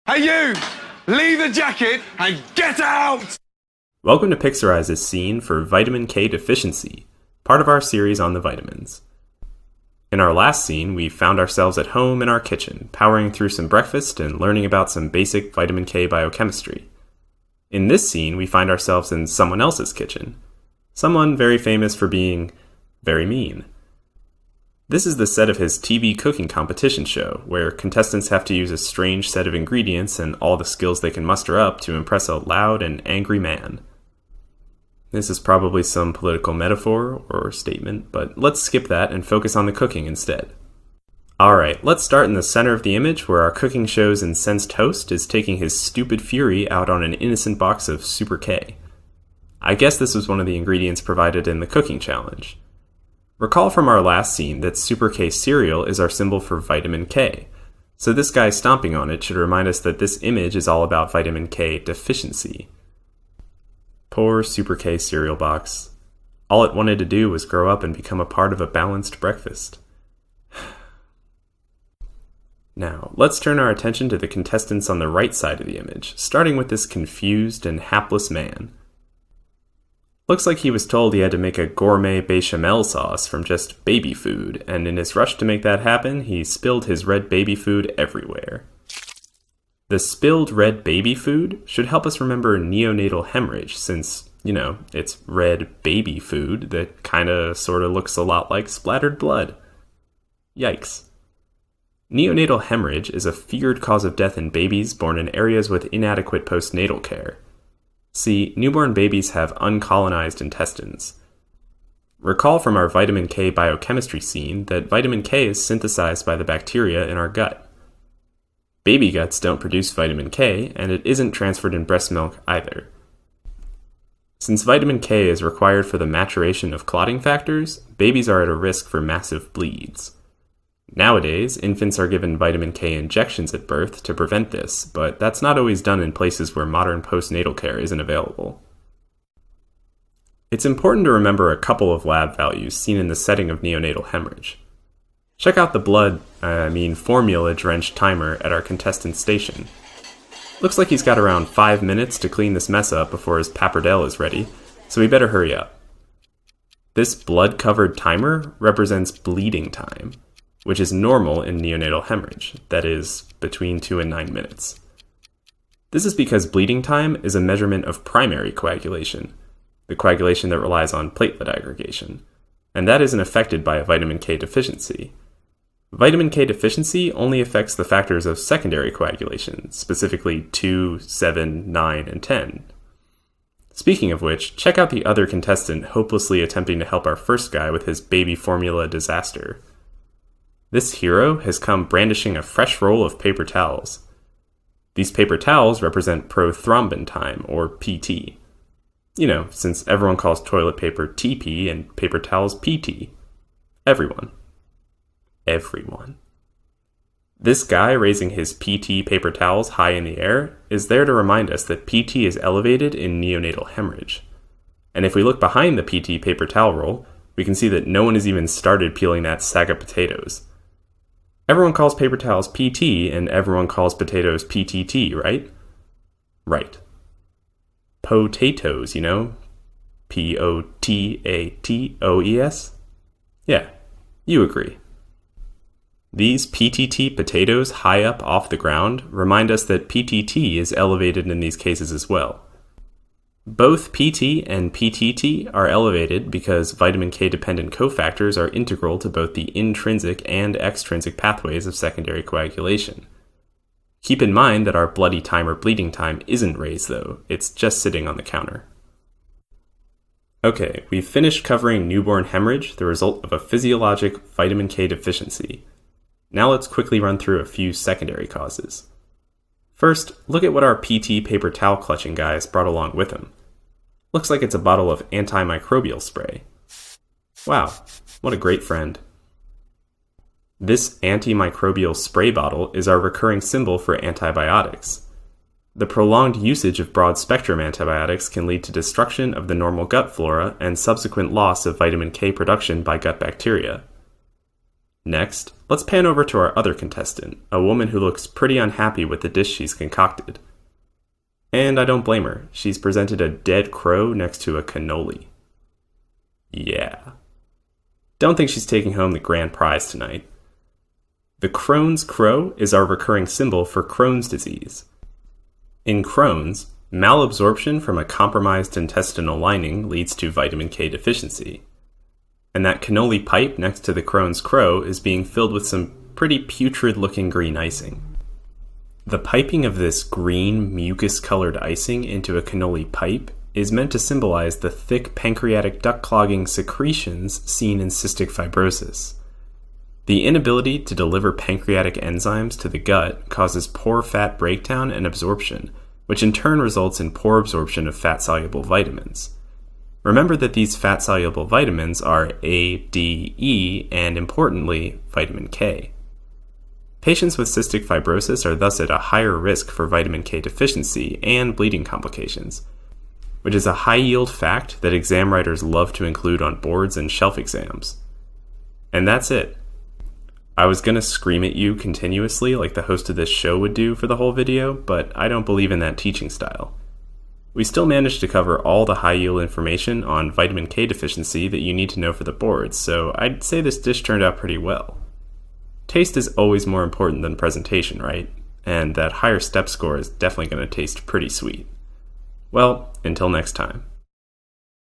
Hey you! Leave the jacket and get out! Welcome to Pixarize's scene for Vitamin K Deficiency, part of our series on the vitamins. In our last scene, we found ourselves at home in our kitchen, powering through some breakfast and learning about some basic vitamin K biochemistry. In this scene, we find ourselves in someone else's kitchen. Someone very famous for being very mean. This is the set of his TV cooking competition show, where contestants have to use a strange set of ingredients and all the skills they can muster up to impress a loud and angry man. This is probably some political metaphor or statement, but let's skip that and focus on the cooking instead. Alright, let's start in the center of the image where our cooking show's incensed host is taking his stupid fury out on an innocent box of Super K. I guess this was one of the ingredients provided in the cooking challenge. Recall from our last scene that Super K cereal is our symbol for vitamin K, so this guy stomping on it should remind us that this image is all about vitamin K deficiency. Poor Super K cereal box. All it wanted to do was grow up and become a part of a balanced breakfast. Now, let's turn our attention to the contestants on the right side of the image, starting with this confused and hapless man. Looks like he was told he had to make a gourmet bechamel sauce from just baby food, and in his rush to make that happen, he spilled his red baby food everywhere. The spilled red baby food should help us remember neonatal hemorrhage, since, it's red baby food that kinda sorta looks a lot like splattered blood. Yikes. Neonatal hemorrhage is a feared cause of death in babies born in areas with inadequate postnatal care. See, newborn babies have uncolonized intestines. Recall from our vitamin K biochemistry scene that vitamin K is synthesized by the bacteria in our gut. Baby guts don't produce vitamin K, and it isn't transferred in breast milk either. Since vitamin K is required for the maturation of clotting factors, babies are at a risk for massive bleeds. Nowadays, infants are given vitamin K injections at birth to prevent this, but that's not always done in places where modern postnatal care isn't available. It's important to remember a couple of lab values seen in the setting of neonatal hemorrhage. Check out the formula-drenched timer at our contestant station. Looks like he's got around 5 minutes to clean this mess up before his pappardelle is ready, so we better hurry up. This blood-covered timer represents bleeding time, which is normal in neonatal hemorrhage, that is, between 2 and 9 minutes. This is because bleeding time is a measurement of primary coagulation, the coagulation that relies on platelet aggregation, and that isn't affected by a vitamin K deficiency. Vitamin K deficiency only affects the factors of secondary coagulation, specifically 2, 7, 9, and 10. Speaking of which, check out the other contestant hopelessly attempting to help our first guy with his baby formula disaster. This hero has come brandishing a fresh roll of paper towels. These paper towels represent prothrombin time, or PT. Since everyone calls toilet paper TP and paper towels PT. Everyone. This guy raising his PT paper towels high in the air is there to remind us that PT is elevated in neonatal hemorrhage. And if we look behind the PT paper towel roll, we can see that no one has even started peeling that sack of potatoes. Everyone calls paper towels PT, and everyone calls potatoes PTT, right? Right. Potatoes, P-O-T-A-T-O-E-S? Yeah, you agree. These PTT potatoes high up off the ground remind us that PTT is elevated in these cases as well. Both PT and PTT are elevated because vitamin K-dependent cofactors are integral to both the intrinsic and extrinsic pathways of secondary coagulation. Keep in mind that our bloody time or bleeding time isn't raised though, it's just sitting on the counter. Okay, we've finished covering newborn hemorrhage, the result of a physiologic vitamin K deficiency. Now let's quickly run through a few secondary causes. First, look at what our PT paper towel clutching guy has brought along with him. Looks like it's a bottle of antimicrobial spray. Wow, what a great friend. This antimicrobial spray bottle is our recurring symbol for antibiotics. The prolonged usage of broad-spectrum antibiotics can lead to destruction of the normal gut flora and subsequent loss of vitamin K production by gut bacteria. Next, let's pan over to our other contestant, a woman who looks pretty unhappy with the dish she's concocted. And I don't blame her. She's presented a dead crow next to a cannoli. Yeah. Don't think she's taking home the grand prize tonight. The Crohn's crow is our recurring symbol for Crohn's disease. In Crohn's, malabsorption from a compromised intestinal lining leads to vitamin K deficiency. And that cannoli pipe next to the Crohn's crow is being filled with some pretty putrid-looking green icing. The piping of this green, mucus-colored icing into a cannoli pipe is meant to symbolize the thick pancreatic duct-clogging secretions seen in cystic fibrosis. The inability to deliver pancreatic enzymes to the gut causes poor fat breakdown and absorption, which in turn results in poor absorption of fat-soluble vitamins. Remember that these fat-soluble vitamins are A, D, E, and importantly, vitamin K. Patients with cystic fibrosis are thus at a higher risk for vitamin K deficiency and bleeding complications, which is a high-yield fact that exam writers love to include on boards and shelf exams. And that's it. I was going to scream at you continuously like the host of this show would do for the whole video, but I don't believe in that teaching style. We still managed to cover all the high-yield information on vitamin K deficiency that you need to know for the boards, so I'd say this dish turned out pretty well. Taste is always more important than presentation, right? And that higher step score is definitely going to taste pretty sweet. Well, until next time.